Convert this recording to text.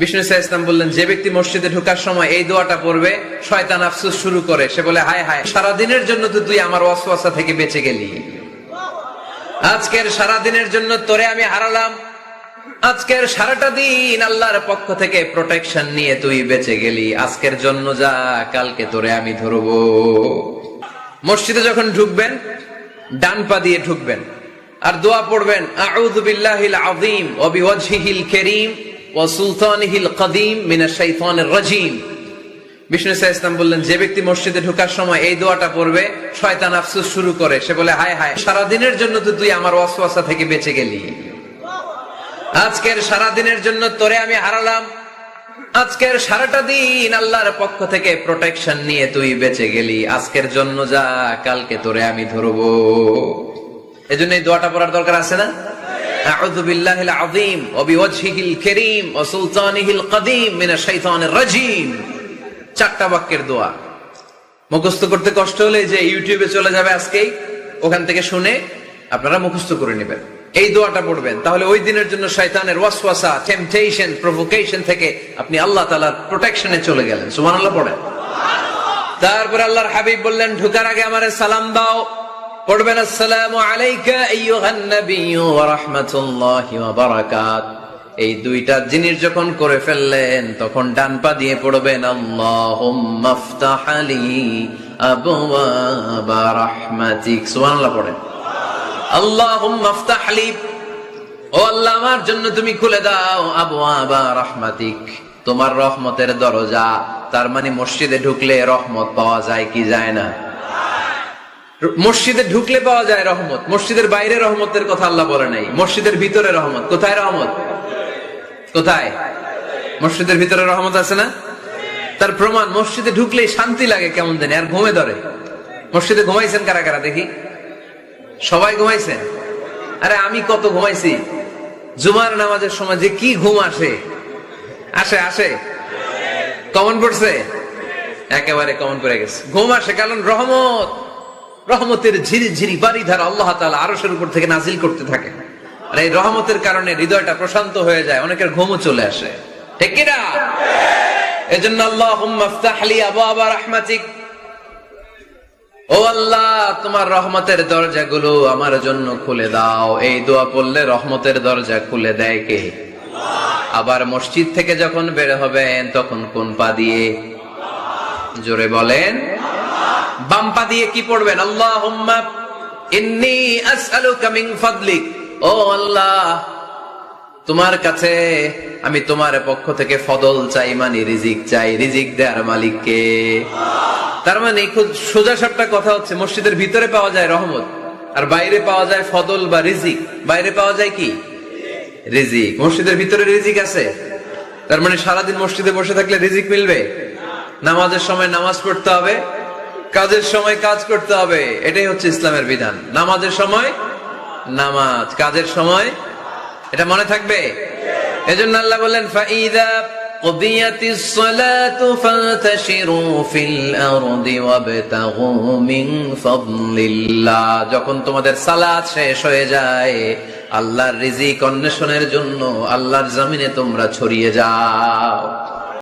বিষ্ণু সাল্লাল্লাহু আলাইহি ওয়াসাল্লাম বললেন, যে ব্যক্তি মসজিদে ঢোকার সময় এই দোয়াটা পড়বে, শয়তান আফসোস শুরু করে, সে বলে, হায় হায়, সারা দিনের জন্য তো তুই আমার ওয়াসওয়াসা থেকে বেঁচে গেলি, আজকের সারা দিনের জন্য তোরে আমি হারালাম, আজকের সারাটা দিন আল্লাহর পক্ষ থেকে প্রোটেকশন নিয়ে তুই বেঁচে গেলি, আজকের জন্য যা, কালকে তোরে আমি ধরবো। মসজিদে যখন ঢুকবেন ডান পা দিয়ে ঢুকবেন আর দোয়া পড়বেন, আউযু বিল্লাহিল আযীম ওয়া বিওয়াজহিল কারীম ওয়া সুলতানিহিল কদীম মিনাশ শাইতানির রাজীম। বিষ্ণু সাল্লাল্লাহু আলাইহি ওয়াসাল্লাম বললেন, যে ব্যক্তি মসজিদে ঢোকার সময় এই দোয়াটা পড়বে, শয়তান আফসোস শুরু করে, সে বলে, হায় হায়, সারা দিনের জন্য তো তুই আমার ওয়াসওয়াসা থেকে বেঁচে গেলি, আজকের সারা দিনের জন্য তোরে আমি হারালাম, আজকের সারাটা দিন আল্লাহর পক্ষ থেকে প্রোটেকশন নিয়ে তুই বেঁচে গেলি, আজকের জন্য যা, কালকে তোরে আমি ধরবো। এজন্য এই দোয়াটা পড়ার দরকার আছে না? আউযু বিল্লাহিল আযীম ওয়া বিওয়াজহিল কারীম ওয়া সুলতানিহিল কদীম মিনাশ শাইতানির রাজীম। 4টা বাক্যের দোয়া। মুখস্থ করতে কষ্ট হলে যে ইউটিউবে চলে যাবে আজকেই, ওখান থেকে শুনে আপনারা মুখস্থ করে নেবেন, এই দোয়াটা পড়বেন, তাহলে ওই দিনের জন্য শয়তানের ওয়াসওয়াসা, টেম্পটেশন, প্রভোকেশন থেকে আপনি আল্লাহ তাআলার প্রোটেকশনে চলে গেলেন। সুবহানাল্লাহ পড়েন। তারপরে আল্লাহর হাবিব বললেন, ঢোকার আগে আমারে সালাম দাও। পড়বেন, আসসালামু আলাইকা আইয়ুহান নাবিয়্যু ওয়া রাহমাতুল্লাহি ওয়া বারাকাতুহু। এই দুইটা জিনিস যখন করে ফেললেন, তখন ডান পা দিয়ে পড়বেন, আল্লাহুম্মা ইফতাহ লি আবওয়াবা রাহমাতিক। সুবহানাল্লাহ পড়েন। আল্লাহুম্মা ইফতাহ লি, ও আল্লাহ, আমার জন্য তুমি খুলে দাও আবওয়াবা রাহমাতিক, তোমার রহমতের দরজা। তার মানে মসজিদে ঢুকলে রহমত পাওয়া যায় কি যায় না? মসজিদে ঢুকলে পাওয়া যায় রহমত, মসজিদের বাইরে রহমতের কথা আল্লাহ বলে নাই, মসজিদের ভিতরে রহমত। কোথায় রহমত? কোথায়? মসজিদের ভিতরে রহমত আছে না? তার প্রমাণ, মসজিদে ঢুকলেই শান্তি লাগে কেমন জানি, আর ঘুমে ধরে। মসজিদে ঘুমাইছেন কারা কারা দেখি? সবাই ঘুমাইছেন? আরে আমি কত ঘুমাইছি, জুমার নামাজের সময় যে কি ঘুম আসে, আসে আসে, কমন পড়ছে, একেবারে কমন পড়ে গেছে, ঘুম আসে, কারণ রহমত, রহমতের ঝিরি ঝিরি বাড়িধারা আল্লাহ তাআলা আরশের উপর থেকে নাজিল করতে থাকে, আর এই রহমতের কারণে হৃদয়টা প্রশান্ত হয়ে যায়, অনেকের ঘুমও চলে আসে, ঠিক কি না? এজন্য আল্লাহুম্মা ইফতাহ লি আবওয়াবা রাহমাতিক, ও আল্লাহ, তোমার রহমতের দরজাগুলো আমার জন্য খুলে দাও। এই দোয়া পড়লে রহমতের দরজা খুলে দেয় কে? আবার মসজিদ থেকে যখন বের হবেন, তখন কোন পা দিয়ে? জোরে বলেন। বাম পা দিয়ে কি পড়বেন? আল্লাহুম্মা ইন্নী আসআলুকা মিন ফাদলিক, ও আল্লাহ, তোমার কাছে আমি তোমার পক্ষ থেকে ফদল চাই, মানে রিজিক চাই, রিজিক দেওয়ার মালিক কে? তার মানে খুব সোজা সাপটা কথা হচ্ছে, মসজিদের ভিতরে পাওয়া যায় রহমত, আর বাইরে পাওয়া যায় ফদল বা রিজিক। বাইরে পাওয়া যায় কি? রিজিক। মসজিদের ভিতরে রিজিক আছে, তার মানে সারাদিন মসজিদে বসে থাকলে রিজিক মিলবে? নামাজের সময় নামাজ পড়তে হবে, কাজের সময় কাজ করতে হবে, এটাই হচ্ছে ইসলামের বিধান। নামাজের সময় নামাজ, কাজের সময়, এটা মনে থাকবে। এজন্য আল্লাহ বললেন, ফাইদা কুদিয়াতিস সালাতু ফান্তাশিরু ফিল আরদি ওয়াবতাগু মিন ফাদলিল্লাহ, যখন তোমাদের সালাত শেষ হয়ে যায়, আল্লাহর রিজিক অন্বেষণের জন্য আল্লাহর জমিনে তোমরা ছড়িয়ে যাও।